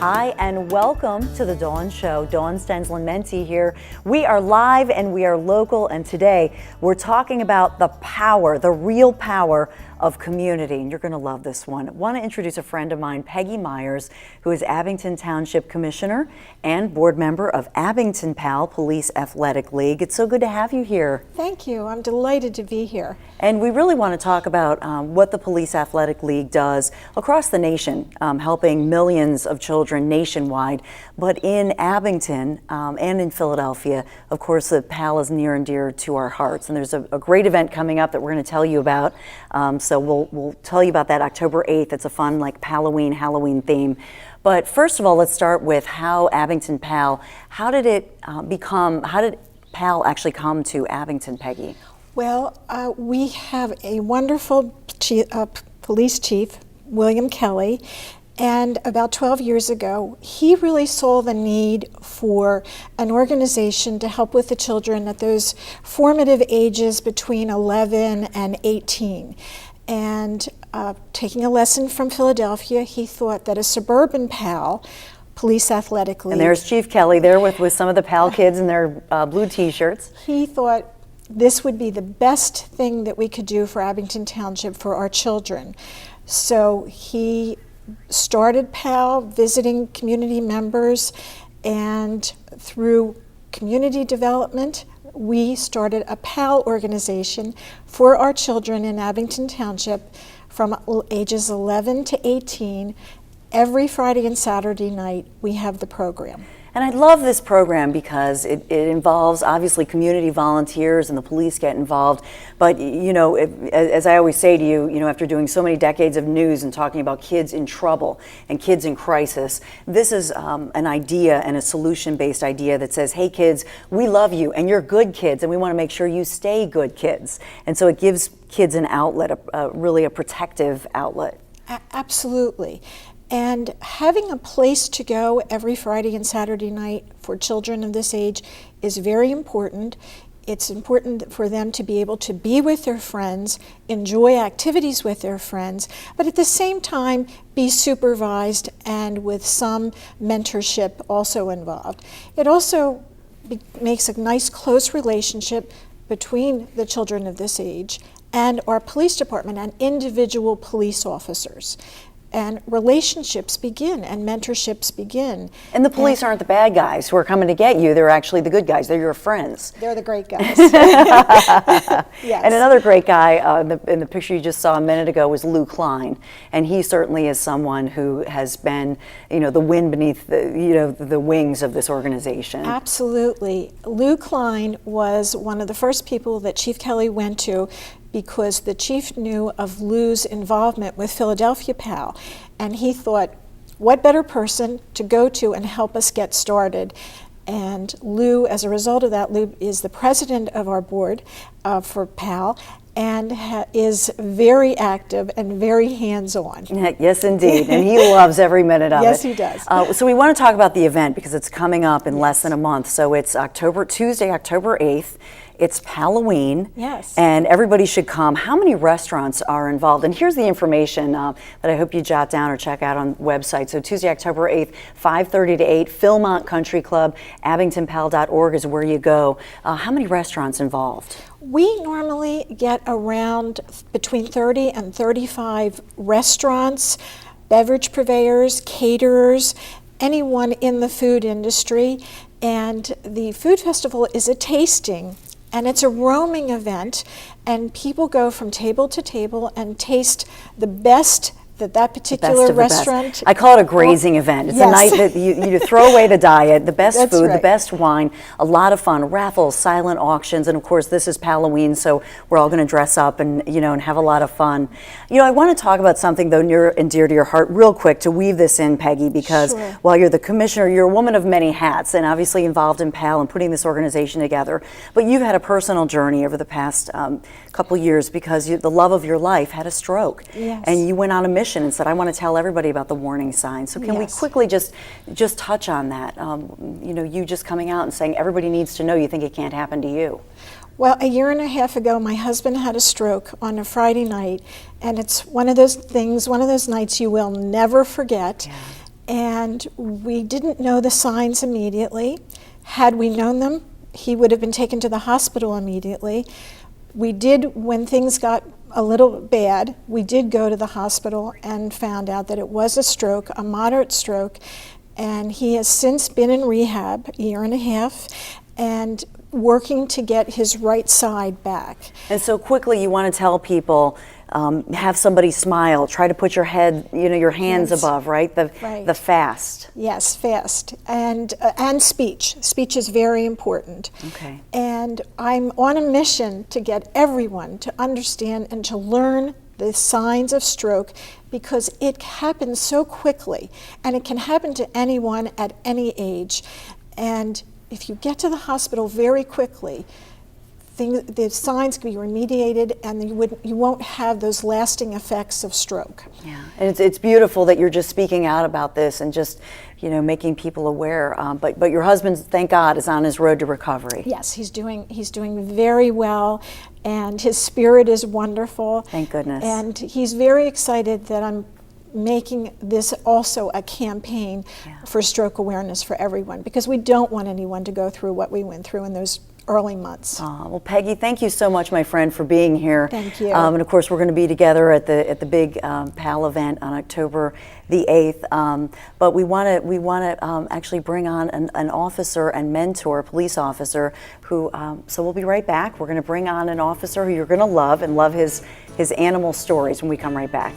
Hi, and welcome to the Dawn Show. Dawn Stensland-Menti here. We are live and we are local, and today we're talking about the power, the real power of community. And you're going to love this one. I want to introduce a friend of mine, Peggy Myers, who is Abington Township Commissioner and board member of Abington PAL Police Athletic League. It's so good to have you here. Thank you. I'm delighted to be here. And we really want to talk about what the Police Athletic League does across the nation, helping millions of children nationwide. But in Abington and in Philadelphia, of course, the PAL is near and dear to our hearts. And there's a great event coming up that we're going to tell you about. So we'll tell you about that October 8th. It's a fun, like, Halloween theme. But first of all, let's start with how Abington PAL, how did PAL actually come to Abington, Peggy? Well, we have a wonderful police chief, William Kelly, and about 12 years ago, he really saw the need for an organization to help with the children at those formative ages between 11 and 18. And taking a lesson from Philadelphia, he thought that a suburban PAL, Police Athletic League. And there's Chief Kelly there with some of the PAL kids in their blue t-shirts. He thought this would be the best thing that we could do for Abington Township for our children. So he started PAL, visiting community members, and through community development, we started a PAL organization for our children in Abington Township from ages 11 to 18. Every Friday and Saturday night, we have the program. And I love this program because it involves, obviously, community volunteers and the police get involved. But, you know, as I always say to you, after doing so many decades of news and talking about kids in trouble and kids in crisis, this is an idea and a solution-based idea that says, hey, kids, we love you and you're good kids and we want to make sure you stay good kids. And so it gives kids an outlet, really a protective outlet. Absolutely. And having a place to go every Friday and Saturday night for children of this age is very important. It's important for them to be able to be with their friends, enjoy activities with their friends, but at the same time be supervised and with some mentorship also involved. It also makes a nice close relationship between the children of this age and our police department and individual police officers. And relationships begin and mentorships begin. And the police aren't the bad guys who are coming to get you. They're actually the good guys. They're your friends. They're the great guys. Yes. And another great guy in the picture you just saw a minute ago was Lou Klein. And he certainly is someone who has been, the wind beneath the wings of this organization. Absolutely. Lou Klein was one of the first people that Chief Kelly went to because the chief knew of Lou's involvement with Philadelphia PAL, and he thought, what better person to go to and help us get started? And Lou, as a result of that, Lou is the president of our board for PAL, and is very active and very hands-on. Yes, indeed, and he loves every minute of it. Yes, he does. So we want to talk about the event because it's coming up in less than a month. So it's Tuesday, October 8th. It's Halloween, yes, and everybody should come. How many restaurants are involved? And here's the information that I hope you jot down or check out on the website. So Tuesday, October 8th, 5:30 to 8, Philmont Country Club, abingtonpal.org is where you go. How many restaurants involved? We normally get around between 30 and 35 restaurants, beverage purveyors, caterers, anyone in the food industry. And the food festival is a tasting. And it's a roaming event, and people go from table to table and taste the best that particular restaurant. I call it a grazing event. It's a night that you throw away the diet, the best That's food, right. The best wine, a lot of fun, raffles, silent auctions, and of course this is Halloween, so we're all going to dress up and and have a lot of fun. I want to talk about something though near and dear to your heart real quick to weave this in, Peggy, because Sure. while you're the commissioner, you're a woman of many hats and obviously involved in PAL and putting this organization together. But you've had a personal journey over the past couple years because the love of your life had a stroke. Yes. And you went on a mission and said, I want to tell everybody about the warning signs. So can we quickly just touch on that? You just coming out and saying everybody needs to know you think it can't happen to you. Well, a year and a half ago, my husband had a stroke on a Friday night, and it's one of those things, one of those nights you will never forget. Yeah. And we didn't know the signs immediately. Had we known them, he would have been taken to the hospital immediately. We did, when things got a little bad, we did go to the hospital and found out that it was a stroke, a moderate stroke, and he has since been in rehab a year and a half and working to get his right side back. And so quickly, you want to tell people, have somebody smile, try to put your head, your hands Yes. above, right? Right. The fast. Yes, fast, and speech. Speech is very important. Okay. And I'm on a mission to get everyone to understand and to learn the signs of stroke, because it happens so quickly, and it can happen to anyone at any age. And if you get to the hospital very quickly, the signs can be remediated, and you won't have those lasting effects of stroke. Yeah, and it's beautiful that you're just speaking out about this and just making people aware. But your husband, thank God, is on his road to recovery. Yes, he's doing very well, and his spirit is wonderful. Thank goodness. And he's very excited that I'm making this also a campaign for stroke awareness for everyone, because we don't want anyone to go through what we went through in those early months. Well, Peggy, thank you so much, my friend, for being here. Thank you. And of course, we're going to be together at the big PAL event on October the 8th. But we want to actually bring on an officer and mentor, police officer, who. So we'll be right back. We're going to bring on an officer who you're going to love, and love his animal stories when we come right back.